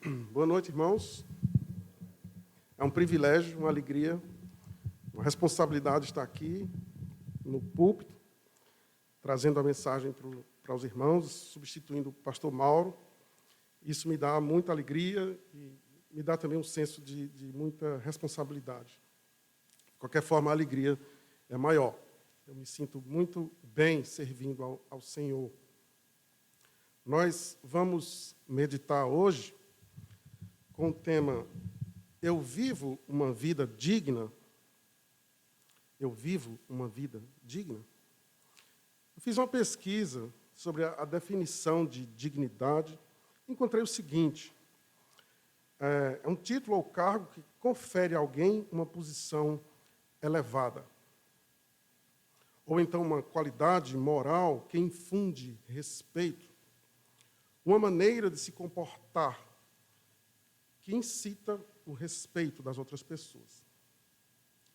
Boa noite, irmãos. É um privilégio, uma alegria, uma responsabilidade estar aqui no púlpito, trazendo a mensagem para os irmãos, substituindo o pastor Mauro. Isso me dá muita alegria e me dá também um senso de muita responsabilidade. De qualquer forma, a alegria é maior. Eu me sinto muito bem servindo ao Senhor. Nós vamos meditar hoje com o tema Eu vivo uma vida digna? Eu vivo uma vida digna? Eu fiz uma pesquisa sobre a definição de dignidade. Encontrei o seguinte: é um título ou cargo que confere a alguém uma posição elevada. Ou então uma qualidade moral que infunde respeito. Uma maneira de se comportar que incita o respeito das outras pessoas.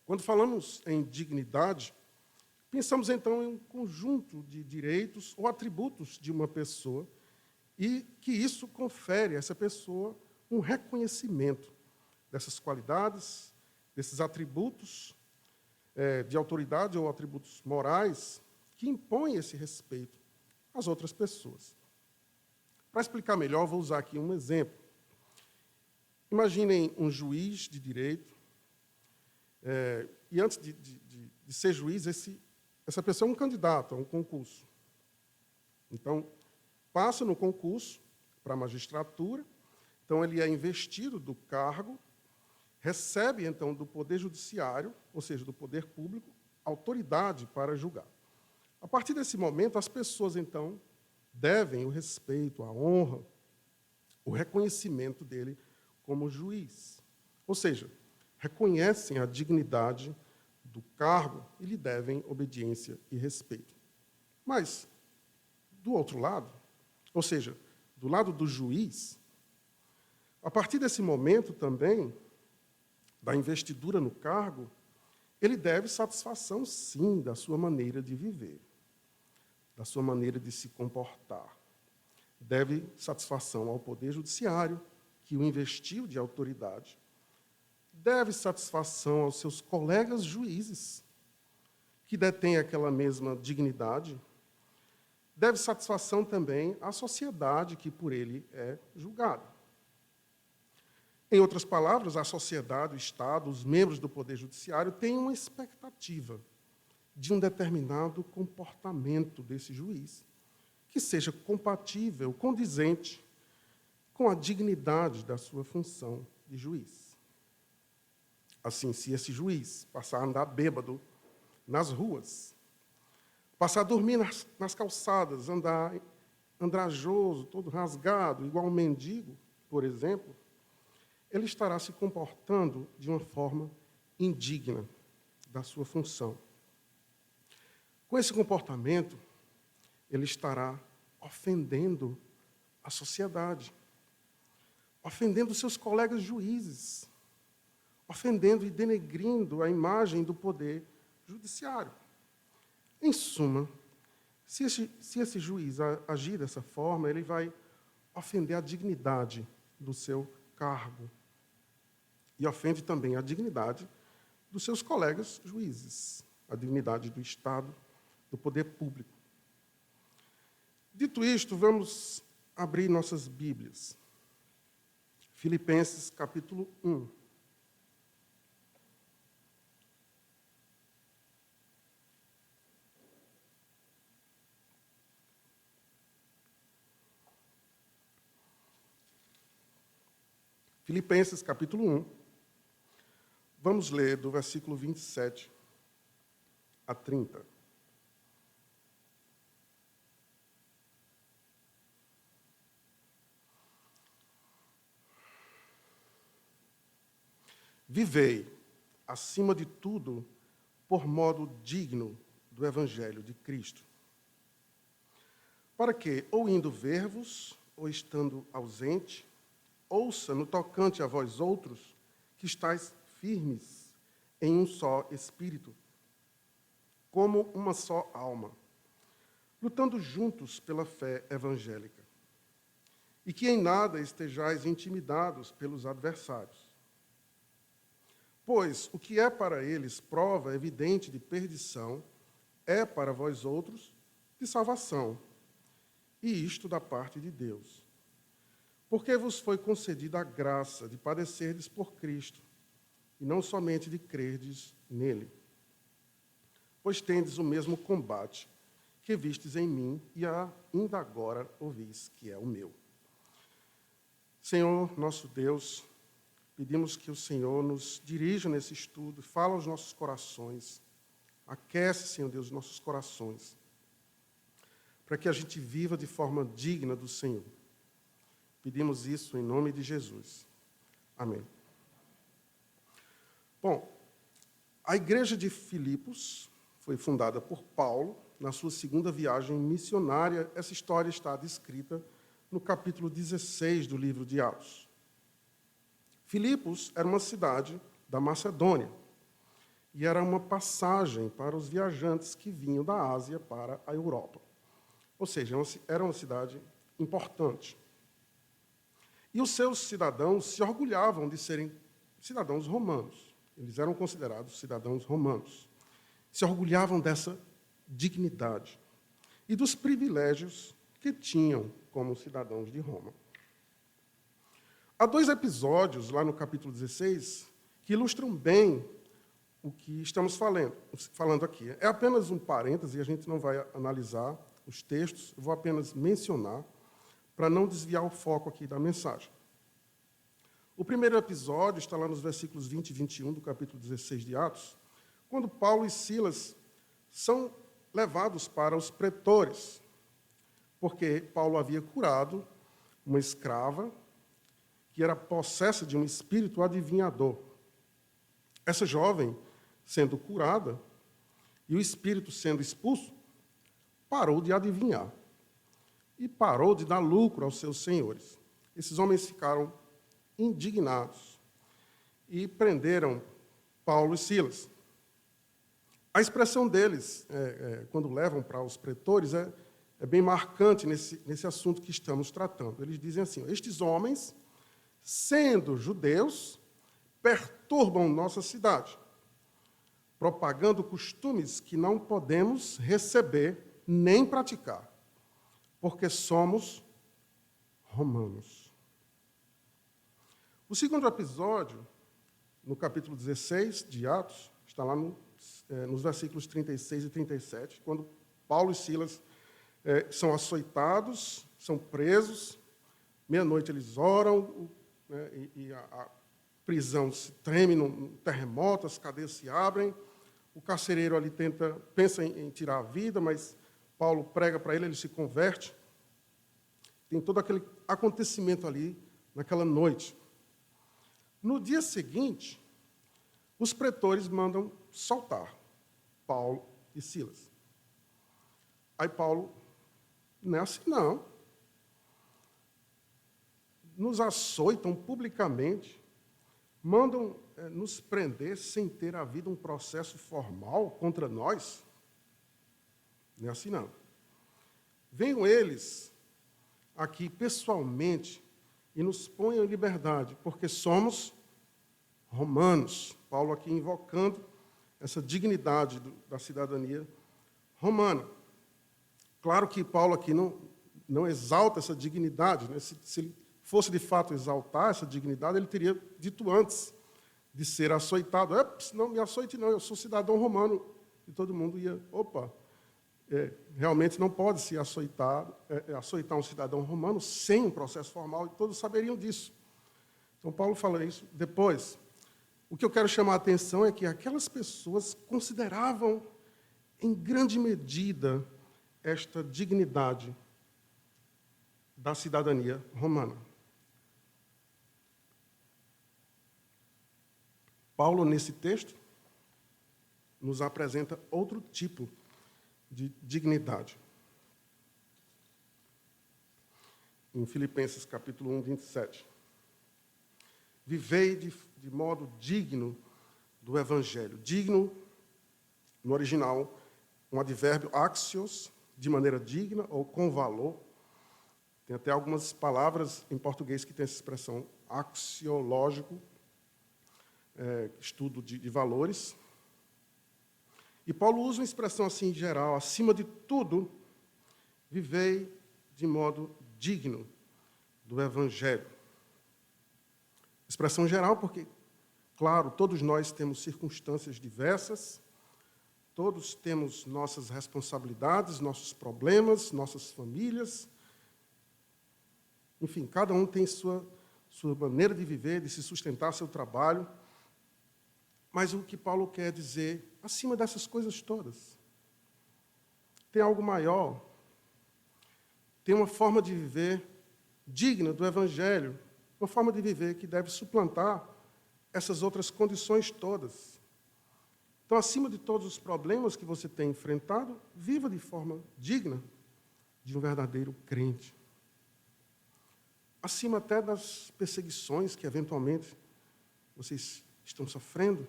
Quando falamos em dignidade, pensamos então em um conjunto de direitos ou atributos de uma pessoa e que isso confere a essa pessoa um reconhecimento dessas qualidades, desses atributos de autoridade ou atributos morais que impõem esse respeito às outras pessoas. Para explicar melhor, vou usar aqui um exemplo. Imaginem um juiz de direito, e antes de ser juiz, essa pessoa é um candidato a um concurso. Então, passa no concurso para a magistratura, então ele é investido do cargo, recebe, então, do Poder Judiciário, ou seja, do Poder Público, autoridade para julgar. A partir desse momento, as pessoas, então, devem o respeito, a honra, o reconhecimento dele como juiz. Ou seja, reconhecem a dignidade do cargo e lhe devem obediência e respeito. Mas, do outro lado, ou seja, do lado do juiz, a partir desse momento também, da investidura no cargo, ele deve satisfação, sim, da sua maneira de viver, da sua maneira de se comportar. Deve satisfação ao Poder Judiciário, que o investiu de autoridade, deve satisfação aos seus colegas juízes, que detêm aquela mesma dignidade, deve satisfação também à sociedade que por ele é julgada. Em outras palavras, a sociedade, o Estado, os membros do Poder Judiciário têm uma expectativa de um determinado comportamento desse juiz, que seja compatível, condizente com a dignidade da sua função de juiz. Assim, se esse juiz passar a andar bêbado nas ruas, passar a dormir nas calçadas, andar andrajoso, todo rasgado, igual um mendigo, por exemplo, ele estará se comportando de uma forma indigna da sua função. Com esse comportamento, ele estará ofendendo a sociedade, ofendendo seus colegas juízes, ofendendo e denegrindo a imagem do Poder Judiciário. Em suma, se esse juiz agir dessa forma, ele vai ofender a dignidade do seu cargo e ofende também a dignidade dos seus colegas juízes, a dignidade do Estado, do poder público. Dito isto, vamos abrir nossas Bíblias. Filipenses, capítulo 1. Filipenses, capítulo 1. Vamos ler do versículo 27 a 30. Vivei, acima de tudo, por modo digno do Evangelho de Cristo, para que, ou indo ver-vos, ou estando ausente, ouça no tocante a vós outros, que estáis firmes em um só espírito, como uma só alma, lutando juntos pela fé evangélica, e que em nada estejais intimidados pelos adversários. Pois o que é para eles prova evidente de perdição, é para vós outros de salvação, e isto da parte de Deus. Porque vos foi concedida a graça de padecerdes por Cristo, e não somente de crerdes nele. Pois tendes o mesmo combate que vistes em mim, e ainda agora ouvis que é o meu. Senhor, nosso Deus, pedimos que o Senhor nos dirija nesse estudo, fala aos nossos corações, aquece, Senhor Deus, os nossos corações, para que a gente viva de forma digna do Senhor. Pedimos isso em nome de Jesus. Amém. Bom, a igreja de Filipos foi fundada por Paulo na sua segunda viagem missionária. Essa história está descrita no capítulo 16 do livro de Atos. Filipos era uma cidade da Macedônia e era uma passagem para os viajantes que vinham da Ásia para a Europa. Ou seja, era uma cidade importante. E os seus cidadãos se orgulhavam de serem cidadãos romanos. Eles eram considerados cidadãos romanos. Se orgulhavam dessa dignidade e dos privilégios que tinham como cidadãos de Roma. Há 2 episódios, lá no capítulo 16, que ilustram bem o que estamos falando aqui. É apenas um parêntese, a gente não vai analisar os textos, eu vou apenas mencionar, para não desviar o foco aqui da mensagem. O primeiro episódio está lá nos versículos 20 e 21 do capítulo 16 de Atos, quando Paulo e Silas são levados para os pretores, porque Paulo havia curado uma escrava que era possessa de um espírito adivinhador. Essa jovem, sendo curada, e o espírito sendo expulso, parou de adivinhar e parou de dar lucro aos seus senhores. Esses homens ficaram indignados e prenderam Paulo e Silas. A expressão deles, quando levam para os pretores, é bem marcante nesse assunto que estamos tratando. Eles dizem assim: estes homens, sendo judeus, perturbam nossa cidade, propagando costumes que não podemos receber nem praticar, porque somos romanos. O segundo episódio, no capítulo 16 de Atos, está lá nos versículos 36 e 37, quando Paulo e Silas são açoitados, são presos, meia-noite eles oram, e a prisão se treme num terremoto, as cadeias se abrem, o carcereiro ali pensa em tirar a vida, mas Paulo prega para ele se converte. Tem todo aquele acontecimento ali naquela noite. No dia seguinte, os pretores mandam soltar Paulo e Silas. Aí Paulo, não é assim não. Nos açoitam publicamente, mandam nos prender sem ter havido um processo formal contra nós. Não é assim não. Venham eles aqui pessoalmente e nos ponham em liberdade, porque somos romanos. Paulo aqui invocando essa dignidade da cidadania romana. Claro que Paulo aqui não exalta essa dignidade, né? Se ele fosse de fato exaltar essa dignidade, ele teria dito antes de ser açoitado: não me açoite não, eu sou cidadão romano. E todo mundo ia, realmente não pode se açoitar um cidadão romano sem um processo formal, e todos saberiam disso. Então, Paulo fala isso depois. O que eu quero chamar a atenção é que aquelas pessoas consideravam, em grande medida, esta dignidade da cidadania romana. Paulo, nesse texto, nos apresenta outro tipo de dignidade. Em Filipenses, capítulo 1, 27. Vivei de modo digno do Evangelho. Digno, no original, um advérbio axios, de maneira digna ou com valor. Tem até algumas palavras em português que tem essa expressão axiológico, estudo de valores. E Paulo usa uma expressão assim em geral: acima de tudo, vivei de modo digno do Evangelho. Expressão geral porque, claro, todos nós temos circunstâncias diversas, todos temos nossas responsabilidades, nossos problemas, nossas famílias. Enfim, cada um tem sua maneira de viver, de se sustentar, seu trabalho. Mas o que Paulo quer dizer, acima dessas coisas todas, tem algo maior, tem uma forma de viver digna do Evangelho, uma forma de viver que deve suplantar essas outras condições todas. Então, acima de todos os problemas que você tem enfrentado, viva de forma digna de um verdadeiro crente. Acima até das perseguições que, eventualmente, vocês estão sofrendo,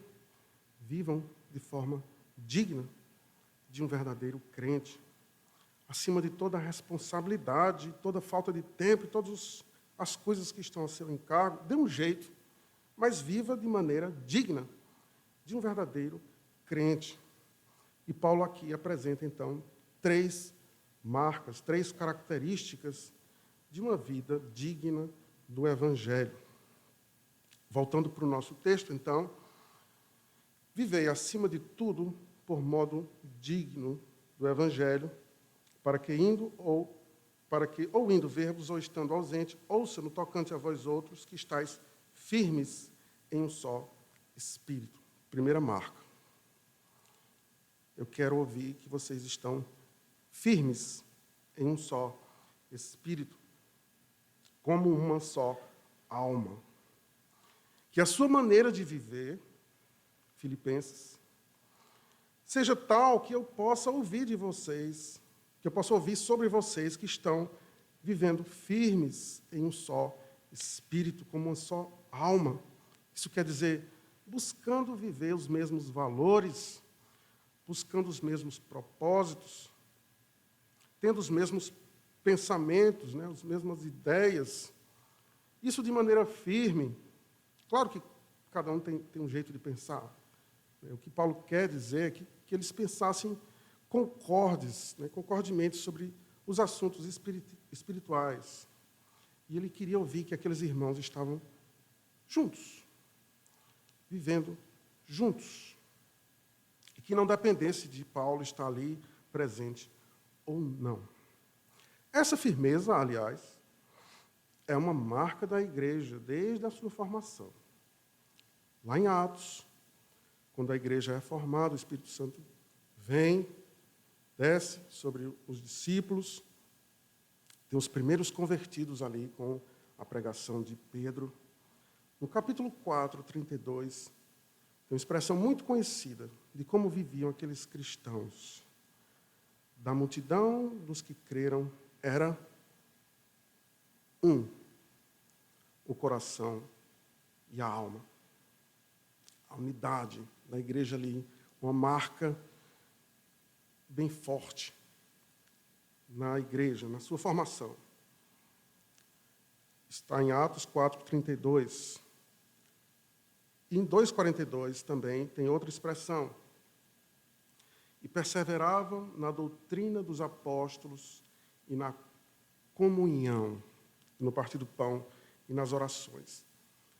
vivam de forma digna de um verdadeiro crente. Acima de toda a responsabilidade, toda a falta de tempo, todas as coisas que estão a seu encargo, dê um jeito, mas viva de maneira digna de um verdadeiro crente. E Paulo aqui apresenta, então, 3 marcas, 3 características de uma vida digna do Evangelho. Voltando para o nosso texto, então, vivei acima de tudo por modo digno do Evangelho, para que ou indo ver-vos, ou estando ausente, ouça no tocante a vós outros, que estáis firmes em um só Espírito. Primeira marca. Eu quero ouvir que vocês estão firmes em um só Espírito, como uma só alma. Que a sua maneira de viver, Filipenses, seja tal que eu possa ouvir de vocês, que eu possa ouvir sobre vocês que estão vivendo firmes em um só Espírito, como uma só alma. Isso quer dizer, buscando viver os mesmos valores, buscando os mesmos propósitos, tendo os mesmos pensamentos, né, as mesmas ideias. Isso de maneira firme. Claro que cada um tem um jeito de pensar. O que Paulo quer dizer é que eles pensassem concordemente sobre os assuntos espirituais. E ele queria ouvir que aqueles irmãos estavam juntos, vivendo juntos. E que não dependesse de Paulo estar ali presente ou não. Essa firmeza, aliás, é uma marca da igreja desde a sua formação. Lá em Atos, quando a igreja é formada, o Espírito Santo vem, desce sobre os discípulos, tem os primeiros convertidos ali com a pregação de Pedro. No capítulo 4, 32, tem uma expressão muito conhecida de como viviam aqueles cristãos. Da multidão dos que creram, era o coração e a alma. A unidade da igreja ali, uma marca bem forte na igreja, na sua formação. Está em Atos 4:32. E em 2:42 também tem outra expressão. E perseveravam na doutrina dos apóstolos e na comunhão, no partir do pão e nas orações.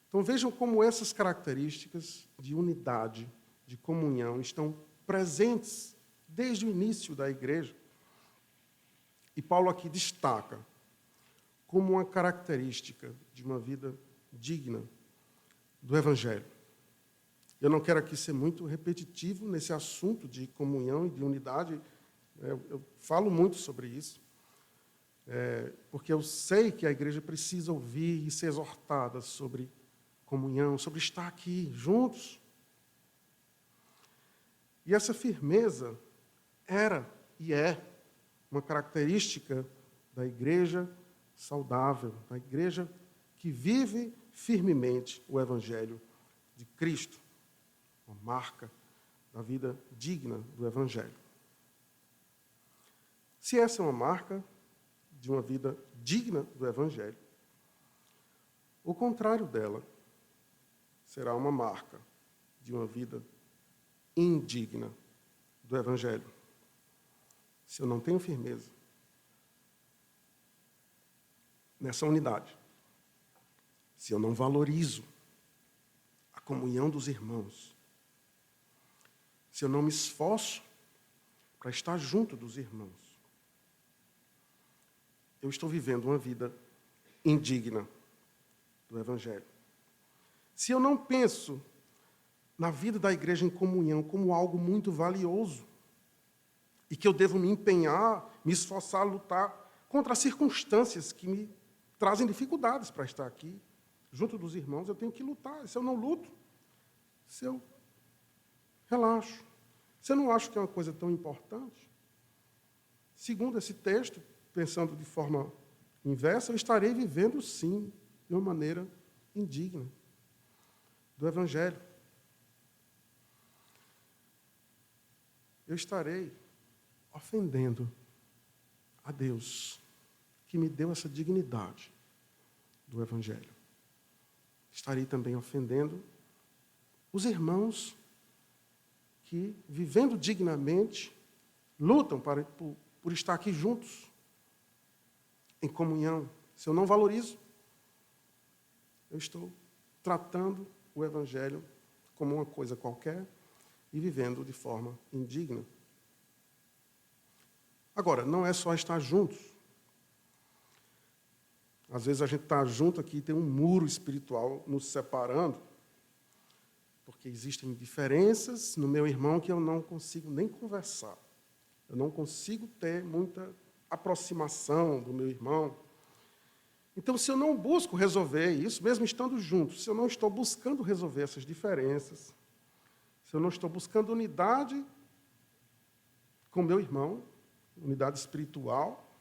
Então vejam como essas características de unidade, de comunhão, estão presentes desde o início da igreja. E Paulo aqui destaca como uma característica de uma vida digna do Evangelho. Eu não quero aqui ser muito repetitivo nesse assunto de comunhão e de unidade. Eu falo muito sobre isso, porque eu sei que a igreja precisa ouvir e ser exortada sobre comunhão, sobre estar aqui juntos. E essa firmeza era e é uma característica da igreja saudável, da igreja que vive firmemente o Evangelho de Cristo. Uma marca da vida digna do Evangelho. Se essa é uma marca de uma vida digna do Evangelho. O contrário dela será uma marca de uma vida indigna do Evangelho. Se eu não tenho firmeza nessa unidade, se eu não valorizo a comunhão dos irmãos, se eu não me esforço para estar junto dos irmãos, eu estou vivendo uma vida indigna do Evangelho. Se eu não penso na vida da igreja em comunhão como algo muito valioso e que eu devo me empenhar, me esforçar, lutar contra as circunstâncias que me trazem dificuldades para estar aqui, junto dos irmãos, eu tenho que lutar. Se eu não luto, se eu relaxo, se eu não acho que é uma coisa tão importante, segundo esse texto, pensando de forma inversa, eu estarei vivendo, sim, de uma maneira indigna do Evangelho. Eu estarei ofendendo a Deus, que me deu essa dignidade do Evangelho. Estarei também ofendendo os irmãos que, vivendo dignamente, lutam por estar aqui juntos, em comunhão. Se eu não valorizo, eu estou tratando o Evangelho como uma coisa qualquer e vivendo de forma indigna. Agora, não é só estar juntos. Às vezes a gente está junto aqui e tem um muro espiritual nos separando, porque existem diferenças no meu irmão que eu não consigo nem conversar. Eu não consigo ter muita aproximação do meu irmão. Então, se eu não busco resolver isso, mesmo estando juntos, se eu não estou buscando resolver essas diferenças, se eu não estou buscando unidade com meu irmão, unidade espiritual,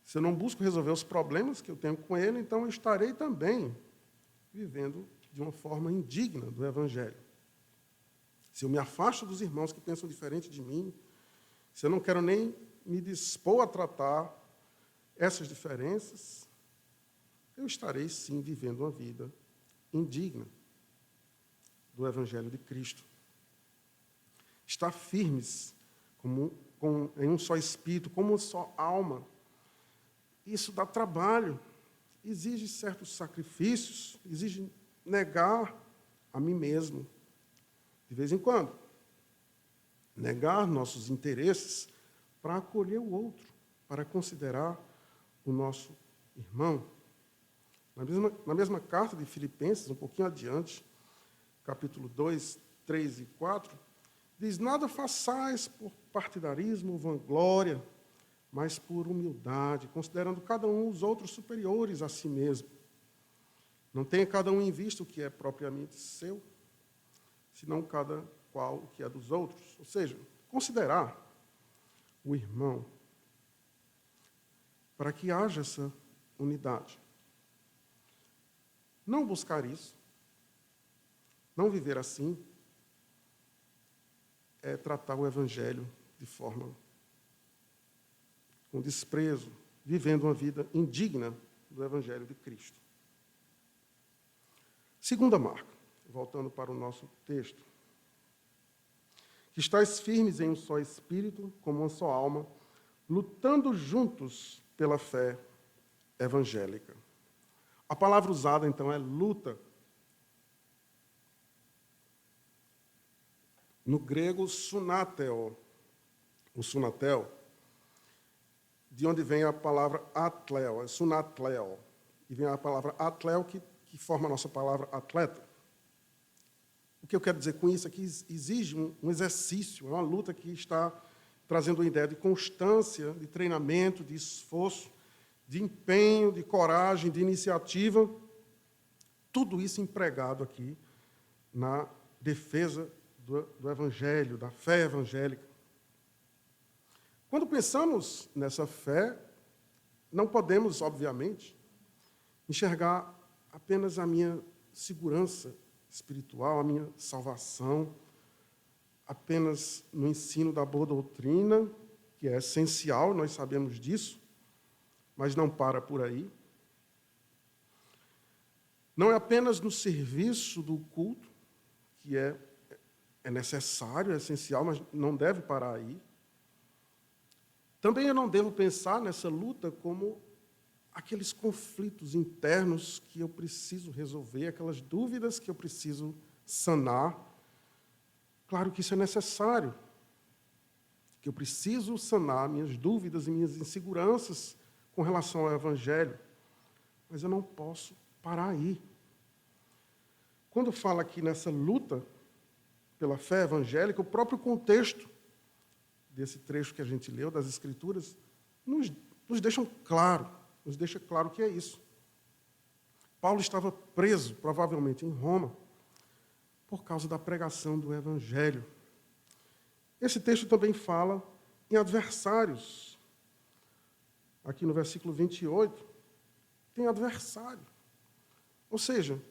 se eu não busco resolver os problemas que eu tenho com ele, então eu estarei também vivendo de uma forma indigna do Evangelho. Se eu me afasto dos irmãos que pensam diferente de mim, se eu não quero nem me dispor a tratar essas diferenças, eu estarei, sim, vivendo uma vida indigna do Evangelho de Cristo. Estar firmes em um só espírito, como uma só alma, isso dá trabalho, exige certos sacrifícios, exige negar a mim mesmo, de vez em quando. Negar nossos interesses para acolher o outro, para considerar o nosso irmão. Na mesma carta de Filipenses, um pouquinho adiante, capítulo 2, 3 e 4, diz: nada façais por partidarismo ou vanglória, mas por humildade, considerando cada um os outros superiores a si mesmo. Não tenha cada um em vista o que é propriamente seu, senão cada qual o que é dos outros. Ou seja, considerar o irmão para que haja essa unidade. Não buscar isso, não viver assim, é tratar o Evangelho de forma com desprezo, vivendo uma vida indigna do Evangelho de Cristo. Segunda marca, voltando para o nosso texto. Que estáis firmes em um só espírito, como uma só alma, lutando juntos pela fé evangélica. A palavra usada, então, é luta. No grego, sunatel. O sunatel, de onde vem a palavra atleo, é sunatleo. E vem a palavra atleo, que forma a nossa palavra atleta. O que eu quero dizer com isso é que exige um exercício, é uma luta que está trazendo uma ideia de constância, de treinamento, de esforço, de empenho, de coragem, de iniciativa. Tudo isso empregado aqui na defesa do Evangelho, da fé evangélica. Quando pensamos nessa fé, não podemos, obviamente, enxergar apenas a minha segurança espiritual, a minha salvação, apenas no ensino da boa doutrina, que é essencial, nós sabemos disso, mas não para por aí. Não é apenas no serviço do culto, que é necessário, é essencial, mas não deve parar aí. Também eu não devo pensar nessa luta como aqueles conflitos internos que eu preciso resolver, aquelas dúvidas que eu preciso sanar. Claro que isso é necessário, que eu preciso sanar minhas dúvidas e minhas inseguranças com relação ao Evangelho, mas eu não posso parar aí. Quando fala aqui nessa luta pela fé evangélica, o próprio contexto desse trecho que a gente leu, das Escrituras, nos deixa claro que é isso. Paulo estava preso, provavelmente em Roma, por causa da pregação do Evangelho. Esse texto também fala em adversários. Aqui no versículo 28, tem adversário. Ou seja,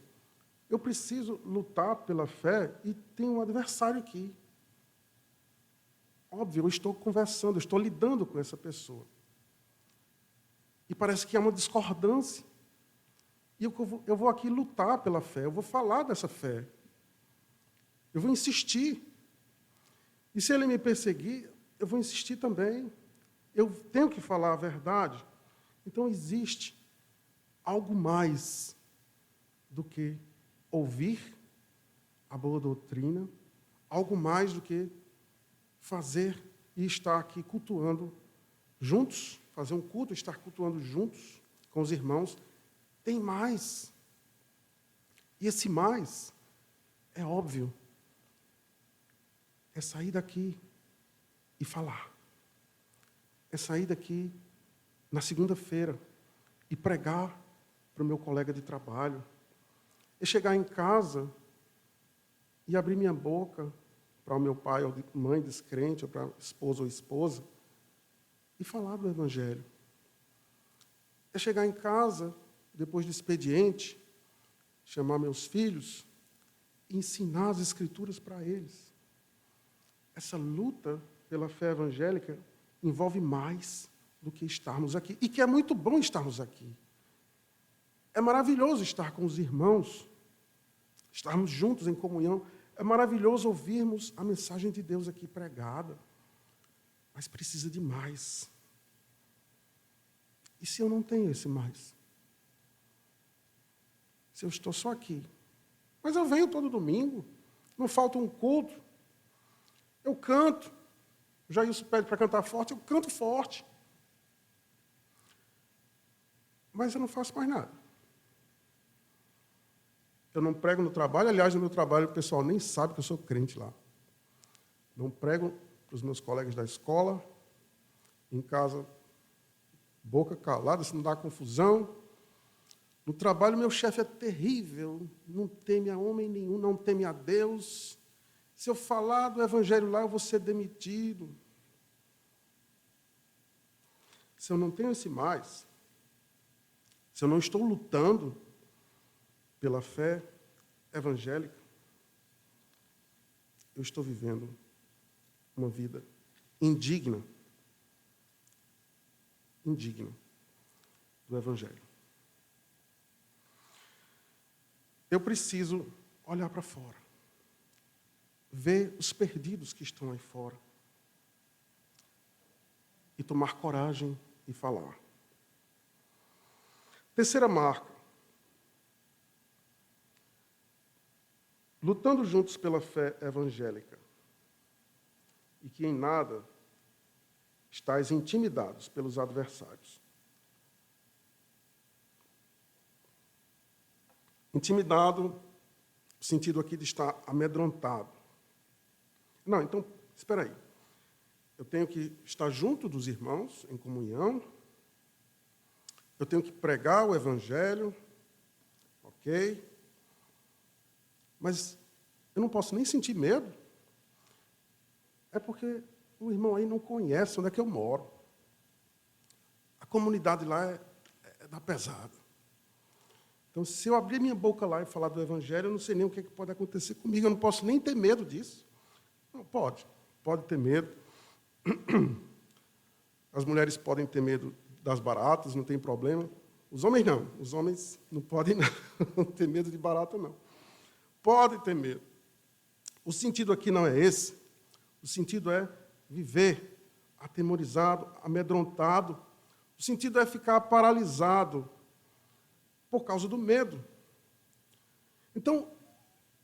eu preciso lutar pela fé e tem um adversário aqui. Óbvio, eu estou conversando, eu estou lidando com essa pessoa. E parece que há uma discordância. E eu vou aqui lutar pela fé, eu vou falar dessa fé. Eu vou insistir. E se ele me perseguir, eu vou insistir também. Eu tenho que falar a verdade. Então existe algo mais do que ouvir a boa doutrina, algo mais do que fazer e estar aqui cultuando juntos, fazer um culto, estar cultuando juntos com os irmãos. Tem mais. E esse mais, é óbvio, é sair daqui e falar. É sair daqui na segunda-feira e pregar para o meu colega de trabalho. É chegar em casa e abrir minha boca para o meu pai ou mãe descrente, ou para esposo ou esposa, e falar do Evangelho. É chegar em casa, depois do expediente, chamar meus filhos e ensinar as Escrituras para eles. Essa luta pela fé evangélica envolve mais do que estarmos aqui. E que é muito bom estarmos aqui. É maravilhoso estar com os irmãos, estarmos juntos em comunhão. É maravilhoso ouvirmos a mensagem de Deus aqui pregada. Mas precisa de mais. E se eu não tenho esse mais? Se eu estou só aqui? Mas eu venho todo domingo, não falta um culto. Eu canto. O Jailson pede para cantar forte, eu canto forte. Mas eu não faço mais nada. Eu não prego no trabalho, aliás, no meu trabalho o pessoal nem sabe que eu sou crente lá. Não prego para os meus colegas da escola, em casa, boca calada, se não dá confusão. No trabalho, meu chefe é terrível, não teme a homem nenhum, não teme a Deus. Se eu falar do Evangelho lá, eu vou ser demitido. Se eu não tenho esse mais, se eu não estou lutando pela fé evangélica, eu estou vivendo uma vida indigna do Evangelho. Eu preciso olhar para fora, ver os perdidos que estão aí fora e tomar coragem e falar. Terceira marca. Lutando juntos pela fé evangélica e que em nada estáis intimidados pelos adversários. Intimidado, no sentido aqui de estar amedrontado. Não, então, espera aí. Eu tenho que estar junto dos irmãos, em comunhão. Eu tenho que pregar o Evangelho, ok? Mas eu não posso nem sentir medo. É porque o irmão aí não conhece onde é que eu moro. A comunidade lá é da pesada. Então, se eu abrir minha boca lá e falar do Evangelho, eu não sei nem o que pode acontecer comigo. Eu não posso nem ter medo disso. Não, pode ter medo. As mulheres podem ter medo das baratas, não tem problema. Os homens não. Os homens não podem não ter medo de barata, não. Podem ter medo. O sentido aqui não é esse. O sentido é viver atemorizado, amedrontado. O sentido é ficar paralisado por causa do medo. Então,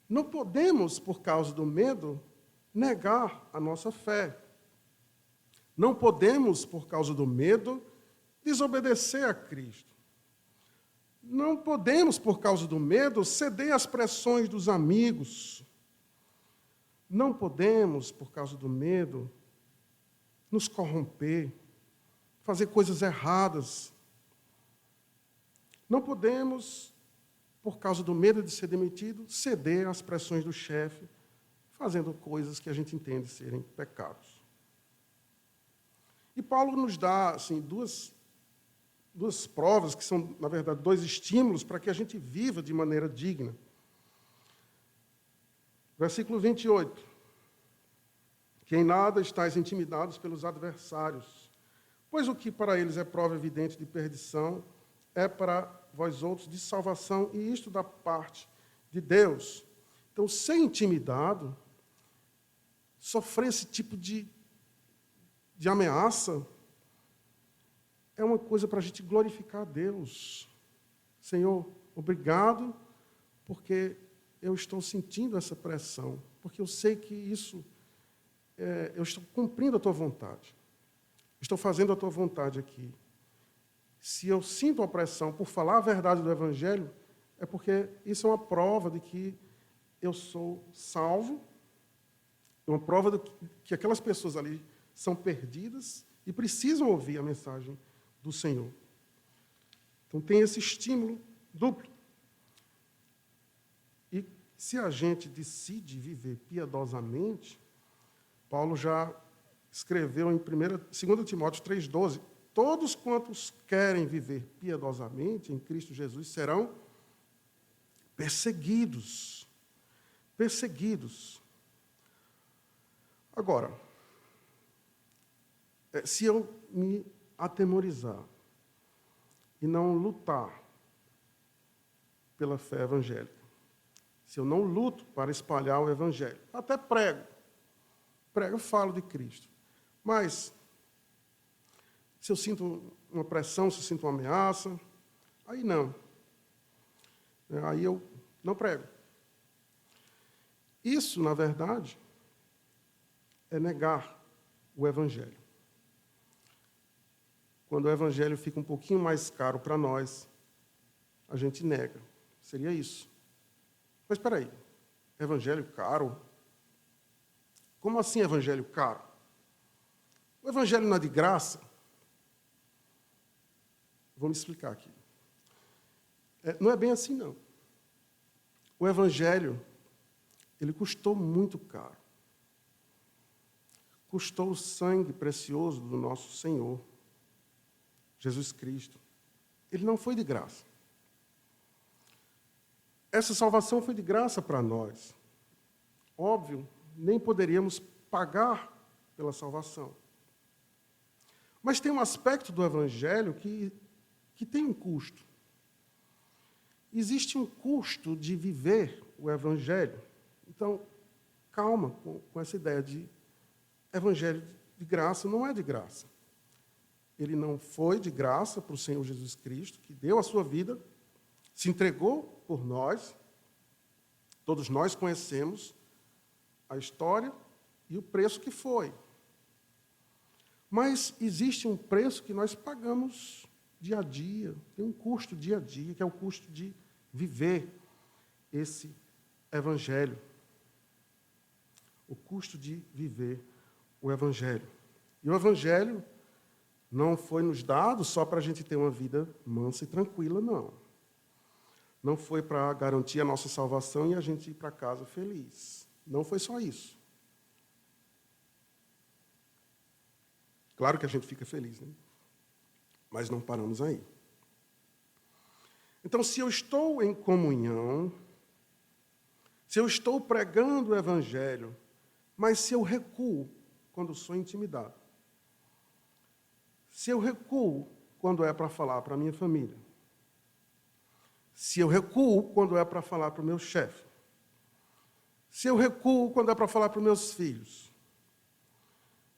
não podemos, por causa do medo, negar a nossa fé. Não podemos, por causa do medo, desobedecer a Cristo. Não podemos, por causa do medo, ceder às pressões dos amigos. Não podemos, por causa do medo, nos corromper, fazer coisas erradas. Não podemos, por causa do medo de ser demitido, ceder às pressões do chefe, fazendo coisas que a gente entende serem pecados. E Paulo nos dá assim, duas provas, que são, na verdade, 2 estímulos para que a gente viva de maneira digna. Versículo 28. Que em nada estáis intimidados pelos adversários, pois o que para eles é prova evidente de perdição, é para vós outros de salvação, e isto da parte de Deus. Então, ser intimidado, sofrer esse tipo de ameaça, é uma coisa para a gente glorificar a Deus. Senhor, obrigado, porque eu estou sentindo essa pressão, porque eu sei que isso, eu estou cumprindo a tua vontade. Estou fazendo a tua vontade aqui. Se eu sinto a pressão por falar a verdade do Evangelho, é porque isso é uma prova de que eu sou salvo, é uma prova de que aquelas pessoas ali são perdidas e precisam ouvir a mensagem do Senhor. Então, tem esse estímulo duplo. E se a gente decide viver piedosamente, Paulo já escreveu em 2 Timóteo 3,12, todos quantos querem viver piedosamente em Cristo Jesus serão perseguidos. Perseguidos. Agora, se eu me atemorizar e não lutar pela fé evangélica, se eu não luto para espalhar o Evangelho, até prego, eu falo de Cristo, mas se eu sinto uma pressão, se eu sinto uma ameaça, aí não. Aí eu não prego. Isso, na verdade, é negar o Evangelho. Quando o Evangelho fica um pouquinho mais caro para nós, a gente nega. Seria isso. Mas espera aí, Evangelho caro? Como assim Evangelho caro? O Evangelho não é de graça? Vou me explicar aqui. Não é bem assim, não. O Evangelho, ele custou muito caro. Custou o sangue precioso do nosso Senhor, Jesus Cristo. Ele não foi de graça. Essa salvação foi de graça para nós. Óbvio, nem poderíamos pagar pela salvação. Mas tem um aspecto do Evangelho que tem um custo. Existe um custo de viver o Evangelho. Então, calma com essa ideia de Evangelho de graça. Não é de graça. Ele não foi de graça para o Senhor Jesus Cristo, que deu a sua vida, se entregou por nós. Todos nós conhecemos a história e o preço que foi. Mas existe um preço que nós pagamos dia a dia, tem um custo dia a dia, que é o custo de viver esse Evangelho. O custo de viver o Evangelho. E o Evangelho não foi nos dado só para a gente ter uma vida mansa e tranquila, não. Não foi para garantir a nossa salvação e a gente ir para casa feliz. Não foi só isso. Claro que a gente fica feliz, né? Mas não paramos aí. Então, se eu estou em comunhão, se eu estou pregando o Evangelho, mas se eu recuo quando sou intimidado, se eu recuo quando é para falar para a minha família. Se eu recuo quando é para falar para o meu chefe. Se eu recuo quando é para falar para os meus filhos.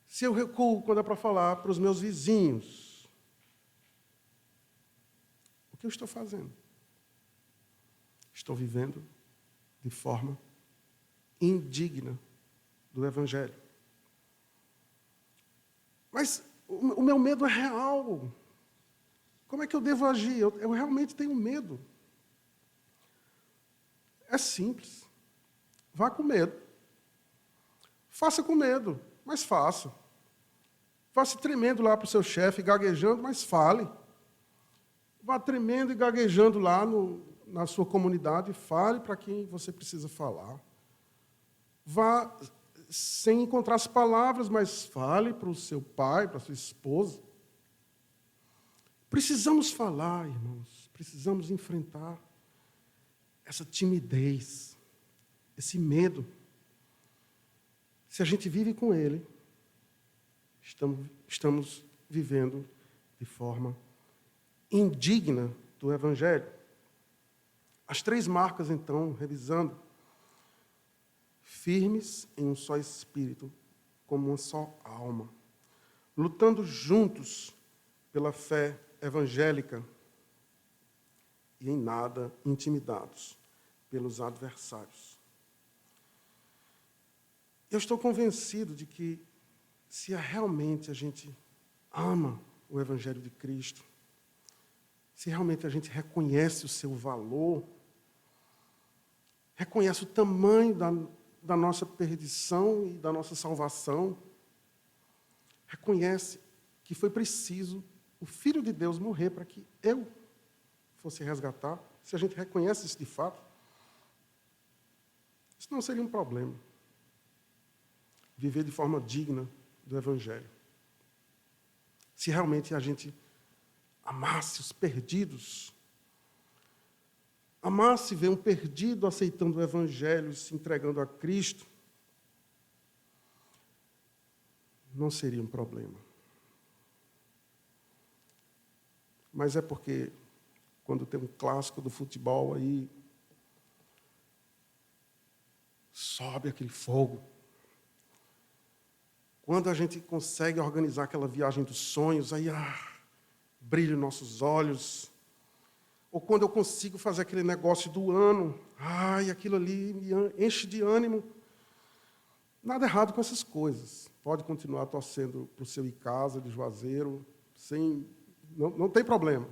Se eu recuo quando é para falar para os meus vizinhos. O que eu estou fazendo? Estou vivendo de forma indigna do Evangelho. Mas o meu medo é real. Como é que eu devo agir? Eu realmente tenho medo. É simples. Vá com medo. Faça com medo, mas faça. Vá se tremendo lá para o seu chefe, gaguejando, mas fale. Vá tremendo e gaguejando lá na sua comunidade, fale para quem você precisa falar. Vá sem encontrar as palavras, mas fale para o seu pai, para a sua esposa. Precisamos falar, irmãos, precisamos enfrentar essa timidez, esse medo. Se a gente vive com ele, estamos vivendo de forma indigna do Evangelho. As 3 marcas, então, revisando: firmes em um só espírito, como uma só alma, lutando juntos pela fé evangélica e em nada intimidados pelos adversários. Eu estou convencido de que, se realmente a gente ama o Evangelho de Cristo, se realmente a gente reconhece o seu valor, reconhece o tamanho da nossa perdição e da nossa salvação, reconhece que foi preciso o Filho de Deus morrer para que eu fosse resgatar, se a gente reconhece isso de fato, isso não seria um problema. Viver de forma digna do Evangelho. Se realmente a gente amasse os perdidos, amasse ver um perdido aceitando o Evangelho e se entregando a Cristo, não seria um problema. Mas é porque, quando tem um clássico do futebol aí, sobe aquele fogo. Quando a gente consegue organizar aquela viagem dos sonhos, aí brilha os nossos olhos. Ou quando eu consigo fazer aquele negócio do ano, aquilo ali me enche de ânimo. Nada errado com essas coisas. Pode continuar torcendo para o seu Icasa de Juazeiro, não tem problema.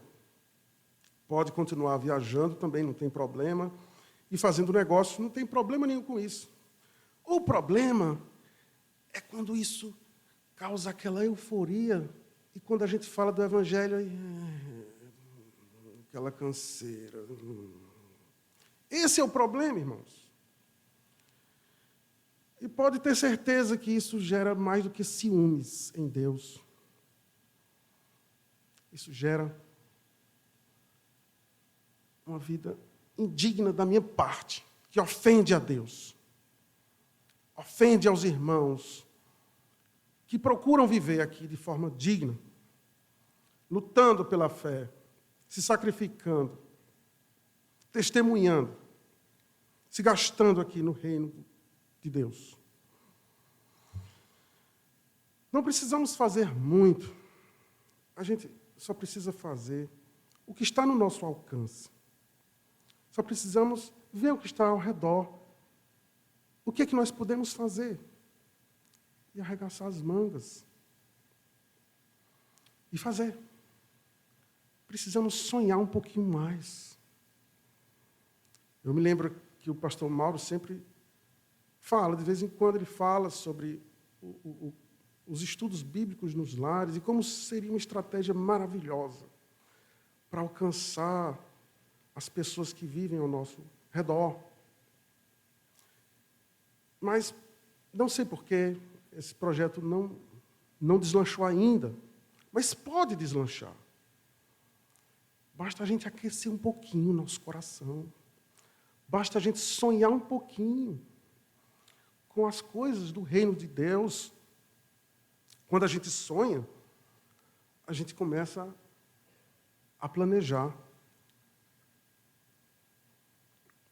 Pode continuar viajando também, não tem problema. E fazendo negócio, não tem problema nenhum com isso. O problema é quando isso causa aquela euforia, e quando a gente fala do Evangelho, aquela canseira. Esse é o problema, irmãos. E pode ter certeza que isso gera mais do que ciúmes em Deus. Isso gera uma vida indigna da minha parte, que ofende a Deus, ofende aos irmãos que procuram viver aqui de forma digna, lutando pela fé, se sacrificando, testemunhando, se gastando aqui no reino de Deus. Não precisamos fazer muito, a gente só precisa fazer o que está no nosso alcance. Só precisamos ver o que está ao redor. O que é que nós podemos fazer? E arregaçar as mangas. E fazer. Precisamos sonhar um pouquinho mais. Eu me lembro que o pastor Mauro sempre fala, de vez em quando ele fala sobre os estudos bíblicos nos lares e como seria uma estratégia maravilhosa para alcançar as pessoas que vivem ao nosso redor. Mas não sei por que esse projeto não deslanchou ainda, mas pode deslanchar. Basta a gente aquecer um pouquinho o nosso coração. Basta a gente sonhar um pouquinho com as coisas do reino de Deus. Quando a gente sonha, a gente começa a planejar.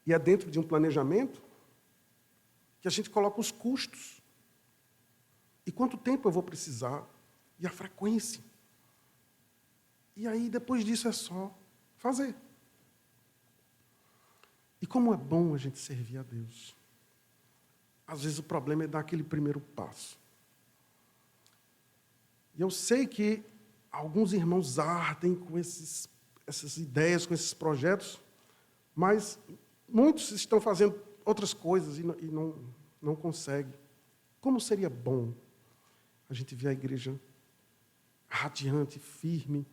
E é dentro de um planejamento que a gente coloca os custos. E quanto tempo eu vou precisar? E a frequência. E aí, depois disso, é só fazer. E como é bom a gente servir a Deus. Às vezes o problema é dar aquele primeiro passo. E eu sei que alguns irmãos ardem com essas ideias, com esses projetos, mas muitos estão fazendo outras coisas e não conseguem. Como seria bom a gente ver a igreja radiante, firme,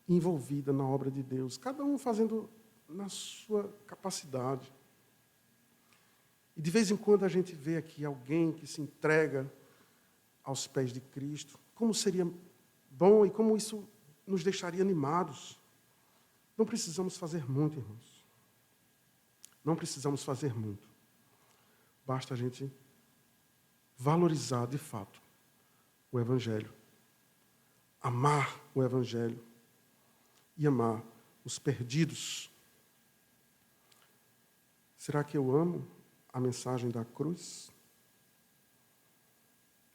envolvida na obra de Deus, cada um fazendo na sua capacidade. E de vez em quando a gente vê aqui alguém que se entrega aos pés de Cristo. Como seria bom e como isso nos deixaria animados. Não precisamos fazer muito, irmãos. Não precisamos fazer muito. Basta a gente valorizar de fato o Evangelho. Amar o Evangelho e amar os perdidos. Será que eu amo a mensagem da cruz?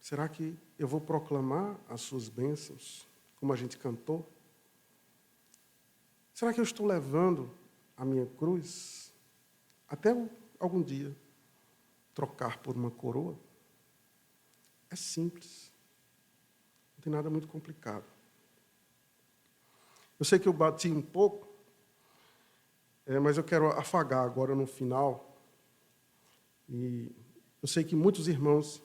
Será que eu vou proclamar as suas bênçãos, como a gente cantou? Será que eu estou levando a minha cruz até algum dia trocar por uma coroa? É simples. Não tem nada muito complicado. Eu sei que eu bati um pouco, mas eu quero afagar agora no final. E eu sei que muitos irmãos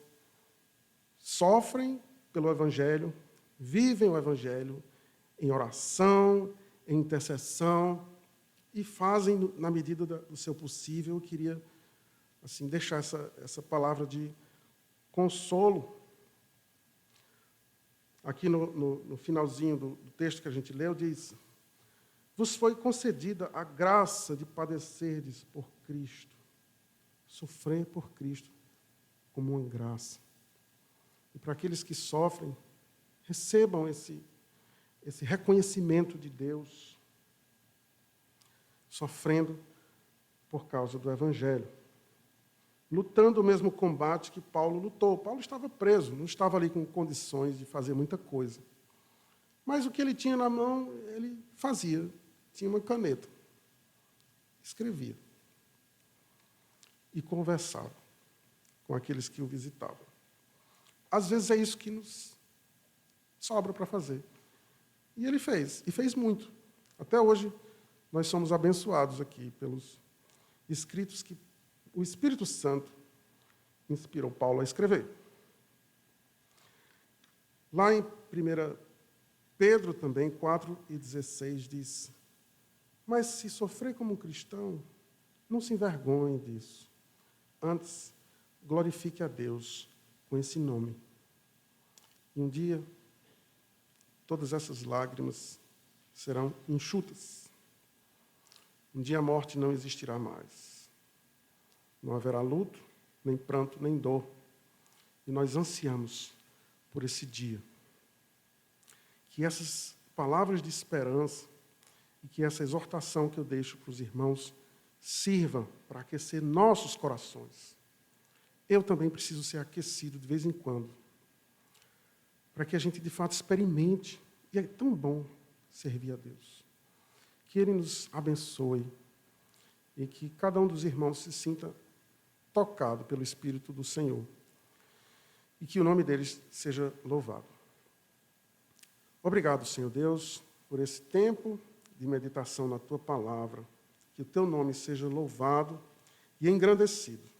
sofrem pelo Evangelho, vivem o Evangelho em oração, em intercessão, e fazem na medida do seu possível. Eu queria assim, deixar essa palavra de consolo. Aqui no finalzinho do texto que a gente leu, diz: vos foi concedida a graça de padecerdes por Cristo. Sofrer por Cristo como uma graça. E para aqueles que sofrem, recebam esse reconhecimento de Deus, sofrendo por causa do Evangelho. Lutando o mesmo combate que Paulo lutou. Paulo estava preso, não estava ali com condições de fazer muita coisa. Mas o que ele tinha na mão, ele fazia. Tinha uma caneta. Escrevia. E conversava com aqueles que o visitavam. Às vezes é isso que nos sobra para fazer. E ele fez, e fez muito. Até hoje, nós somos abençoados aqui pelos escritos que o Espírito Santo inspirou Paulo a escrever. Lá em 1 Pedro também, 4:16, diz: mas se sofrer como um cristão, não se envergonhe disso. Antes, glorifique a Deus com esse nome. E um dia, todas essas lágrimas serão enxutas. Um dia a morte não existirá mais. Não haverá luto, nem pranto, nem dor. E nós ansiamos por esse dia. Que essas palavras de esperança e que essa exortação que eu deixo para os irmãos sirva para aquecer nossos corações. Eu também preciso ser aquecido de vez em quando, para que a gente de fato experimente. E é tão bom servir a Deus. Que Ele nos abençoe e que cada um dos irmãos se sinta tocado pelo Espírito do Senhor. E que o nome deles seja louvado. Obrigado, Senhor Deus, por esse tempo de meditação na Tua palavra. Que o Teu nome seja louvado e engrandecido.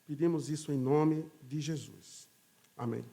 Pedimos isso em nome de Jesus. Amém.